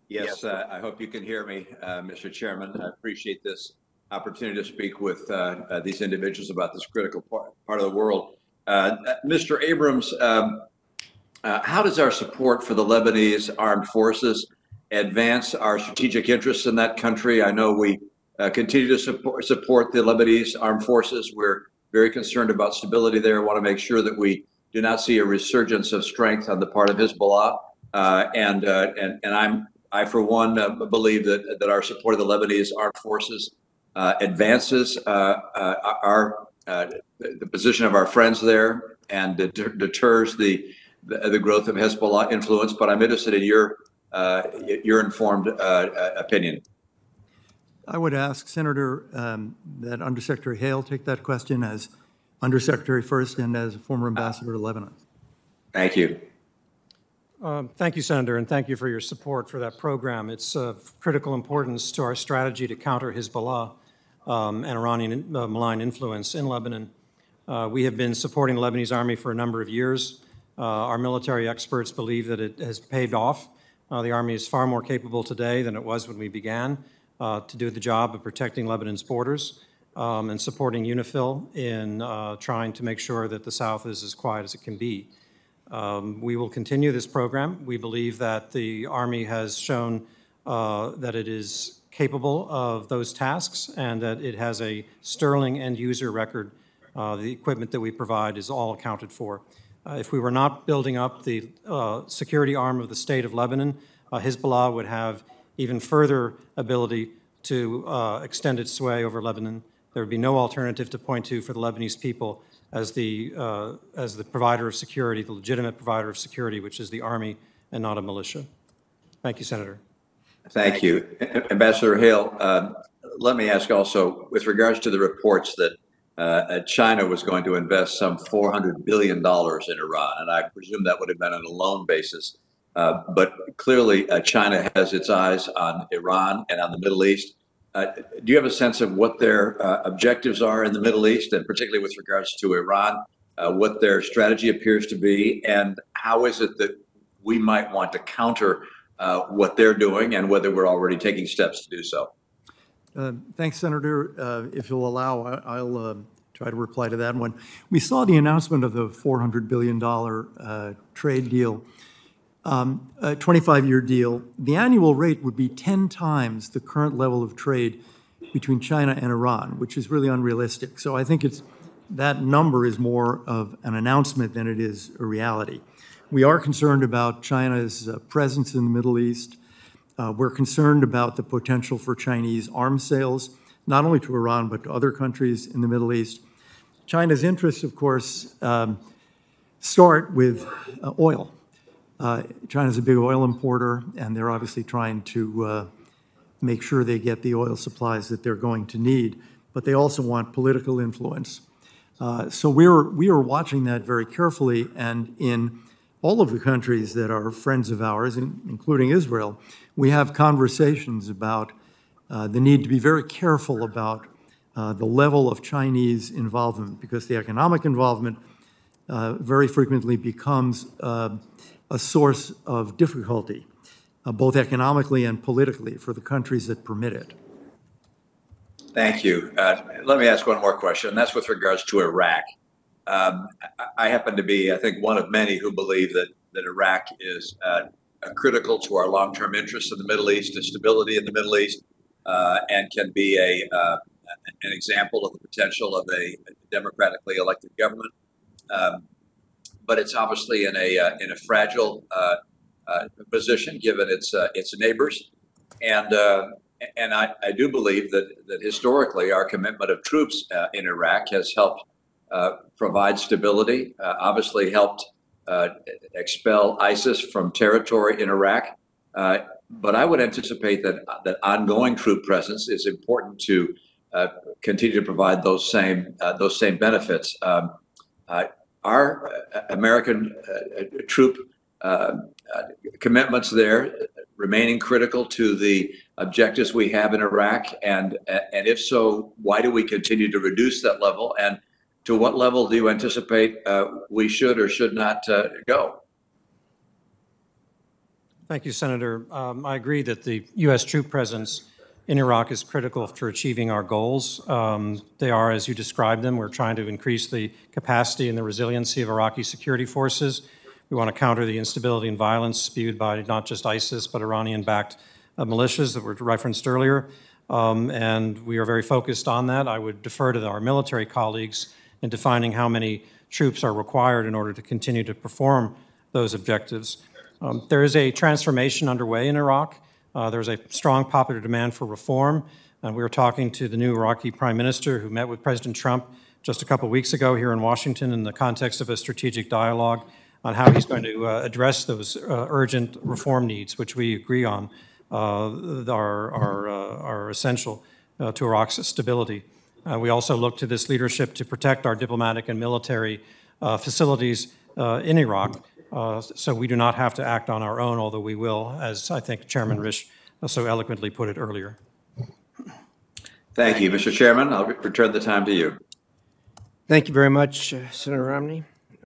Yes, I hope you can hear me, Mr. Chairman. I appreciate this opportunity to speak with these individuals about this critical part of the world. Mr. Abrams, how does our support for the Lebanese Armed Forces advance our strategic interests in that country? I know we continue to support the Lebanese Armed Forces. We're very concerned about stability there. Want to make sure that we do not see a resurgence of strength on the part of Hezbollah. I, for one, believe that our support of the Lebanese Armed Forces advances the position of our friends there and deters the growth of Hezbollah influence. But I'm interested in your informed opinion. I would ask Senator that Undersecretary Hale take that question as Undersecretary first and as a former ambassador to Lebanon. Thank you. Thank you, Senator, and thank you for your support for that program. It's of critical importance to our strategy to counter Hezbollah and Iranian malign influence in Lebanon. We have been supporting the Lebanese Army for a number of years. Our military experts believe that it has paid off. The Army is far more capable today than it was when we began to do the job of protecting Lebanon's borders and supporting UNIFIL in trying to make sure that the South is as quiet as it can be. We will continue this program. We believe that the Army has shown that it is capable of those tasks and that it has a sterling end-user record. The equipment that we provide is all accounted for. If we were not building up the security arm of the state of Lebanon, Hezbollah would have even further ability to extend its sway over Lebanon. There would be no alternative to point to for the Lebanese people as the provider of security, the legitimate provider of security, which is the Army and not a militia. Thank you, Senator. Thank you. Ambassador Hale, let me ask also, with regards to the reports that China was going to invest some $400 billion in Iran, and I presume that would have been on a loan basis. But clearly, China has its eyes on Iran and on the Middle East. Do you have a sense of what their objectives are in the Middle East, and particularly with regards to Iran, what their strategy appears to be, and how is it that we might want to counter what they're doing, and whether we're already taking steps to do so? Thanks, Senator. If you'll allow, I'll try to reply to that one. We saw the announcement of the $400 billion trade deal, a 25-year deal. The annual rate would be 10 times the current level of trade between China and Iran, which is really unrealistic. So I think that number is more of an announcement than it is a reality. We are concerned about China's presence in the Middle East. We're concerned about the potential for Chinese arms sales, not only to Iran, but to other countries in the Middle East. China's interests, of course, start with oil. China's a big oil importer, and they're obviously trying to make sure they get the oil supplies that they're going to need, but they also want political influence. So we are watching that very carefully, and in all of the countries that are friends of ours, including Israel, we have conversations about the need to be very careful about the level of Chinese involvement, because the economic involvement very frequently becomes a source of difficulty, both economically and politically, for the countries that permit it. Thank you. Let me ask one more question, and that's with regards to Iraq. I happen to be, I think, one of many who believe that Iraq is critical to our long-term interests in the Middle East, and stability in the Middle East, and can be an example of the potential of a democratically elected government. But it's obviously in a fragile position given its neighbors, and I do believe that historically our commitment of troops in Iraq has helped provide stability, obviously helped expel ISIS from territory in Iraq. But I would anticipate that ongoing troop presence is important to continue to provide those same benefits. Our American troop commitments there remaining critical to the objectives we have in Iraq, and if so, why do we continue to reduce that level, and to what level do you anticipate we should or should not go? Thank you, Senator. I agree that the U.S. troop presence in Iraq is critical for achieving our goals. They are, as you described them, we're trying to increase the capacity and the resiliency of Iraqi security forces. We want to counter the instability and violence spewed by not just ISIS, but Iranian-backed militias that were referenced earlier. And we are very focused on that. I would defer to our military colleagues in defining how many troops are required in order to continue to perform those objectives. There is a transformation underway in Iraq. There's a strong popular demand for reform. We were talking to the new Iraqi Prime Minister who met with President Trump just a couple weeks ago here in Washington in the context of a strategic dialogue on how he's going to address those urgent reform needs, which we agree on are essential to Iraq's stability. We also look to this leadership to protect our diplomatic and military facilities in Iraq, so we do not have to act on our own, although we will, as I think Chairman Risch so eloquently put it earlier. Thank you, Mr. Chairman. I'll return the time to you. Thank you very much, Senator Romney.